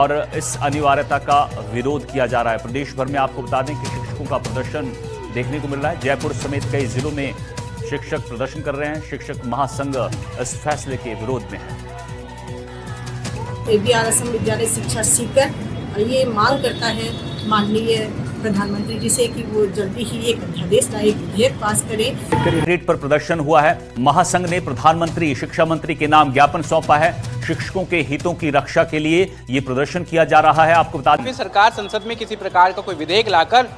और इस अनिवार्यता का विरोध किया जा रहा है। प्रदेश भर में आपको बता दें कि शिक्षकों का प्रदर्शन देखने को मिल रहा है। जयपुर समेत कई जिलों में शिक्षक प्रदर्शन कर रहे हैं। शिक्षक महासंघ इस फैसले के विरोध में है। बिहार असम विद्यालय शिक्षा सीकर ये मांग करता है माननीय प्रधानमंत्री जी से कि वो जल्दी ही एक अध्यादेश लाए, एक विधेयक पास करें। सेक्रेटरीट पर प्रदर्शन हुआ है। महासंघ ने प्रधानमंत्री शिक्षा मंत्री के नाम ज्ञापन सौंपा है। शिक्षकों के हितों की रक्षा के लिए ये प्रदर्शन किया जा रहा है। आपको बता दें सरकार संसद में किसी प्रकार का कोई विधेयक लाकर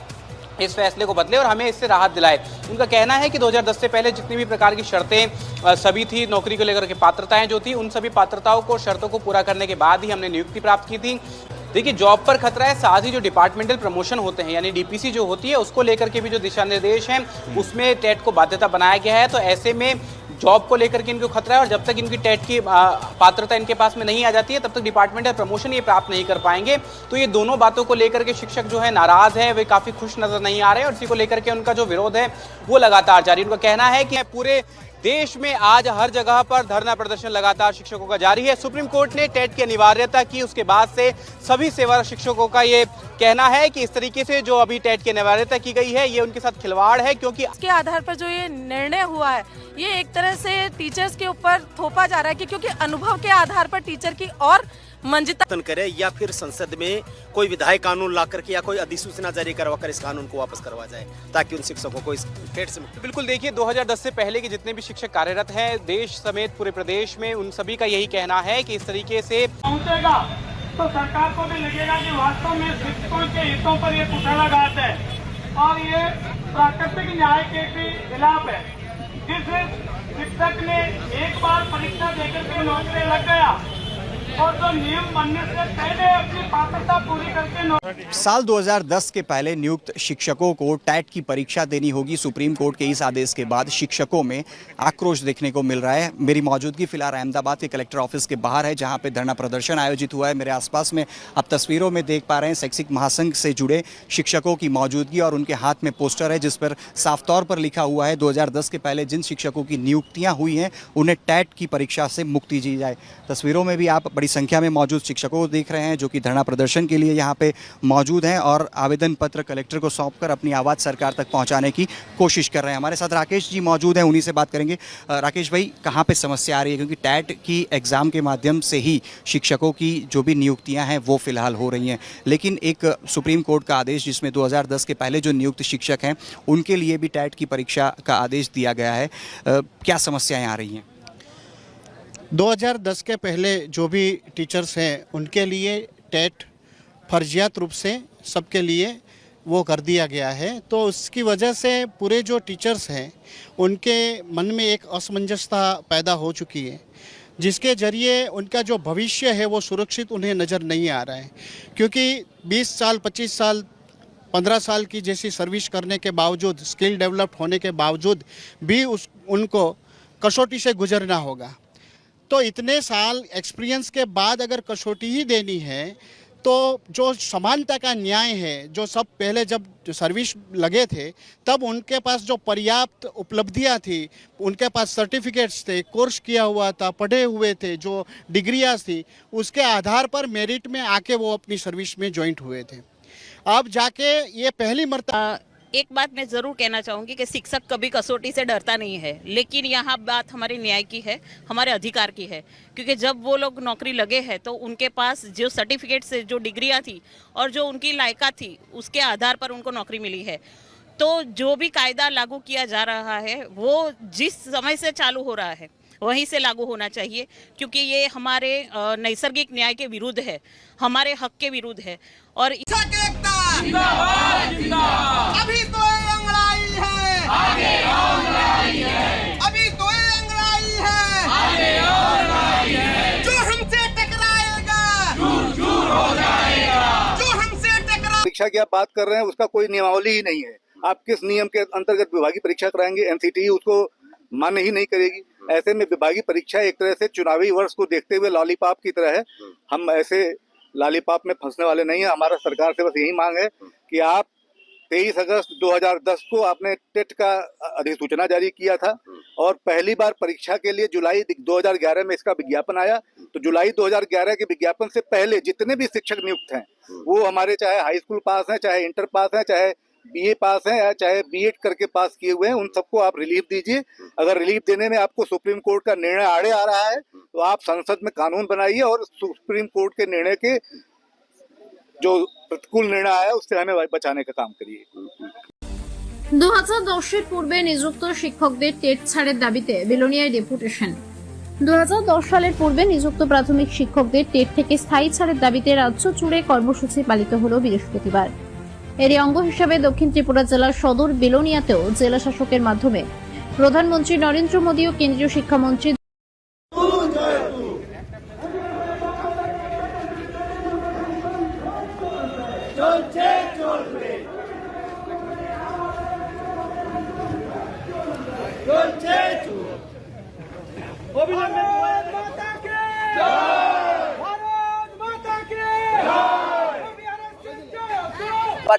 इस फैसले को बदले और हमें इससे राहत दिलाए। उनका कहना है कि 2010 से पहले जितनी भी प्रकार की शर्तें सभी थी, नौकरी को लेकर के पात्रताएं जो थी, उन सभी पात्रताओं को, शर्तों को पूरा करने के बाद ही हमने नियुक्ति प्राप्त की थी। देखिए, जॉब पर खतरा है, साथ ही जो डिपार्टमेंटल प्रमोशन होते हैं यानी डीपीसी जो होती है, उसको लेकर के भी जो दिशा निर्देश हैं उसमें टेट को बाध्यता बनाया गया है। तो ऐसे में जॉब को लेकर के इनको खतरा है और जब तक इनकी टेट की पात्रता इनके पास में नहीं आ जाती है तब तक डिपार्टमेंटल प्रमोशन ये प्राप्त नहीं कर पाएंगे। तो ये दोनों बातों को लेकर के शिक्षक जो है नाराज है, वे काफ़ी खुश नजर नहीं आ रहे हैं और इसी को लेकर के उनका जो विरोध है वो लगातार जारी। उनका कहना है कि पूरे देश में आज हर जगह पर धरना प्रदर्शन लगातार शिक्षकों का जारी है। सुप्रीम कोर्ट ने टेट की अनिवार्यता की, उसके बाद से सभी सेवा शिक्षकों का ये कहना है कि इस तरीके से जो अभी टेट की अनिवार्यता की गई है ये उनके साथ खिलवाड़ है, क्योंकि इसके आधार पर जो ये निर्णय हुआ है ये एक तरह से टीचर्स के ऊपर थोपा जा रहा है कि क्योंकि अनुभव के आधार पर टीचर की और मंजिता करे या फिर संसद में कोई विधायी कानून ला करके या कोई अधिसूचना जारी करवाकर इस कानून को वापस करवा जाए ताकि उन शिक्षकों को इस टेट से मुक्ति। बिल्कुल, देखिए 2010 से पहले के जितने भी शिक्षक कार्यरत हैं देश समेत पूरे प्रदेश में, उन सभी का यही कहना है कि इस तरीके से पहुंचेगा तो सरकार को भी लगेगा कि वास्तव में शिक्षकों के हितों पर ये कुठाराघात है और ये प्राकृतिक न्याय के भी खिलाफ है। जिस शिक्षक ने एक बार परीक्षा देकर के नौकरी लग गया और जो नियम बनने से पहले अपनी पात्रता पूरी करके साल 2010 के पहले नियुक्त शिक्षकों को टेट की परीक्षा देनी होगी। सुप्रीम कोर्ट के इस आदेश के बाद शिक्षकों में आक्रोश देखने को मिल रहा है। मेरी मौजूदगी फिलहाल अहमदाबाद के कलेक्टर ऑफिस के बाहर है, जहां पे धरना प्रदर्शन आयोजित हुआ है। मेरे आसपास में आप तस्वीरों में देख पा रहे हैं शैक्षिक महासंघ से जुड़े शिक्षकों की मौजूदगी और उनके हाथ में पोस्टर है जिस पर साफ तौर पर लिखा हुआ है 2010 के पहले जिन शिक्षकों की नियुक्तियाँ हुई हैं उन्हें टेट की परीक्षा से मुक्ति दी जाए। तस्वीरों में भी आप बड़ी संख्या में मौजूद शिक्षकों को देख रहे हैं जो कि धरना प्रदर्शन के लिए यहाँ पे मौजूद हैं और आवेदन पत्र कलेक्टर को सौंपकर अपनी आवाज़ सरकार तक पहुँचाने की कोशिश कर रहे हैं। हमारे साथ राकेश जी मौजूद हैं, उन्हीं से बात करेंगे। राकेश भाई, कहाँ पे समस्या आ रही है? क्योंकि टेट की एग्ज़ाम के माध्यम से ही शिक्षकों की जो भी नियुक्तियाँ हैं वो फिलहाल हो रही हैं, लेकिन एक सुप्रीम कोर्ट का आदेश जिसमें 2010 के पहले जो नियुक्त शिक्षक हैं उनके लिए भी टेट की परीक्षा का आदेश दिया गया है। क्या समस्याएँ आ रही हैं? 2010 के पहले जो भी टीचर्स हैं उनके लिए टेट फर्जियात रूप से सबके लिए वो कर दिया गया है। तो उसकी वजह से पूरे जो टीचर्स हैं उनके मन में एक असमंजसता पैदा हो चुकी है, जिसके ज़रिए उनका जो भविष्य है वो सुरक्षित उन्हें नज़र नहीं आ रहा है। क्योंकि 20 साल, 25 साल, 15 साल की जैसी सर्विस करने के बावजूद, स्किल डेवलप होने के बावजूद भी उनको कसौटी से गुजरना होगा। तो इतने साल एक्सपीरियंस के बाद अगर कसौटी ही देनी है तो जो समानता का न्याय है, जो सब पहले जब सर्विस लगे थे तब उनके पास जो पर्याप्त उपलब्धियां थी, उनके पास सर्टिफिकेट्स थे, कोर्स किया हुआ था, पढ़े हुए थे, जो डिग्रियां थी, उसके आधार पर मेरिट में आके वो अपनी सर्विस में ज्वाइंट हुए थे। अब जाके ये पहली मर्तबा एक बात मैं ज़रूर कहना चाहूँगी कि शिक्षक कभी कसौटी से डरता नहीं है, लेकिन यहाँ बात हमारे न्याय की है, हमारे अधिकार की है। क्योंकि जब वो लोग नौकरी लगे हैं तो उनके पास जो सर्टिफिकेट से जो डिग्रियाँ थी और जो उनकी लायकात थी उसके आधार पर उनको नौकरी मिली है। तो जो भी कायदा लागू किया जा रहा है वो जिस समय से चालू हो रहा है वहीं से लागू होना चाहिए, क्योंकि ये हमारे नैसर्गिक न्याय के विरुद्ध है, हमारे हक के विरुद्ध है। और अभी तो अंगड़ाई है, आगे अंगड़ाई है, अभी तो अंगड़ाई है, आगे अंगड़ाई है। जो हमसे टकराएगा चूर चूर हो जाएगा, जो हमसे टकरा। परीक्षा की आप बात कर रहे हैं उसका कोई नियमावली ही नहीं है। आप किस नियम के अंतर्गत विभागीय परीक्षा कराएंगे? एनसीटीई उसको मान्य ही नहीं करेगी। ऐसे में विभागीय परीक्षा एक तरह से चुनावी वर्ष को देखते हुए लॉलीपॉप की तरह है। हम ऐसे लॉलीपॉप में फंसने वाले नहीं है। हमारा सरकार से बस यही मांग है कि आप 23 अगस्त 2010 को आपने टेट का अधिसूचना जारी किया था और पहली बार परीक्षा के लिए जुलाई 2011 में इसका विज्ञापन आया। तो जुलाई 2011 के विज्ञापन से पहले जितने भी शिक्षक नियुक्त हैं वो हमारे चाहे हाई स्कूल पास हैं, चाहे इंटर पास हैं, चाहे बीए पास हैं या चाहे बीएड करके पास किए हुए हैं, उन सबको आप रिलीफ दीजिए। अगर रिलीफ देने में आपको सुप्रीम कोर्ट का निर्णय आड़े आ रहा है तो आप संसद में कानून बनाइए और सुप्रीम कोर्ट के निर्णय के जो प्रतिकूल निर्णय आया उससे हमें बचाने का काम करिए। 2010 পূর্বে নিযুক্ত শিক্ষকদের টেট ছাড়ের দাবিতে বিলোনিয়ায় ডেপুটেশন। 2010 সালের পূর্বে নিযুক্ত প্রাথমিক শিক্ষকদের টেট থেকে স্থায়ী ছাড়ের দাবিতে রাজ্য জুড়ে কর্মসূচি পালিত হলো বৃহস্পতিবার। এর অঙ্গ হিসেবে দক্ষিণ ত্রিপুরা জেলার সদর বিলোনিয়াতেও জেলা শাসকের মাধ্যমে প্রধানমন্ত্রী নরেন্দ্র মোদী ও কেন্দ্রীয় শিক্ষামন্ত্রী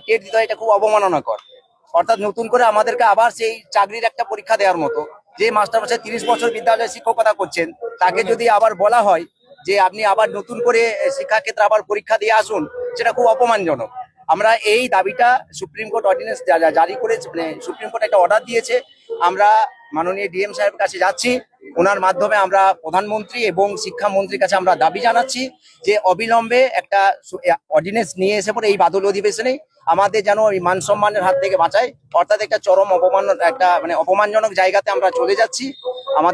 টেট দিতে হয়, এটা খুব অবমাননাকর। অর্থাৎ নতুন করে আমাদেরকে আবার সেই চাকরির একটা পরীক্ষা দেওয়ার মতো, যে মাস্টারমশাই 30 বছর বিদ্যালয়ে শিক্ষকতা করছেন তাকে যদি আবার বলা হয় যে আপনি আবার নতুন করে শিক্ষাক্ষেত্রে আবার পরীক্ষা দিয়ে আসুন, সেটা খুব অপমানজনক। আমরা এই দাবিটা সুপ্রিম কোর্ট অর্ডিন্যান্স জারি করে, মানে সুপ্রিম কোর্ট একটা অর্ডার দিয়েছে, আমরা মাননীয় ডিএম সাহেবের কাছে যাচ্ছি, ওনার মাধ্যমে আমরা প্রধানমন্ত্রী এবং শিক্ষামন্ত্রীর কাছে আমরা দাবি জানাচ্ছি যে অবিলম্বে একটা অর্ডিন্যান্স নিয়ে এসে পরে এই বাদল অধিবেশনে আমাদের যেন এই মান সম্মানের হাত থেকে বাঁচায়। অর্থাৎ একটা চরম অপমান, একটা মানে অপমানজনক জায়গাতে আমরা চলে যাচ্ছি। আমাদের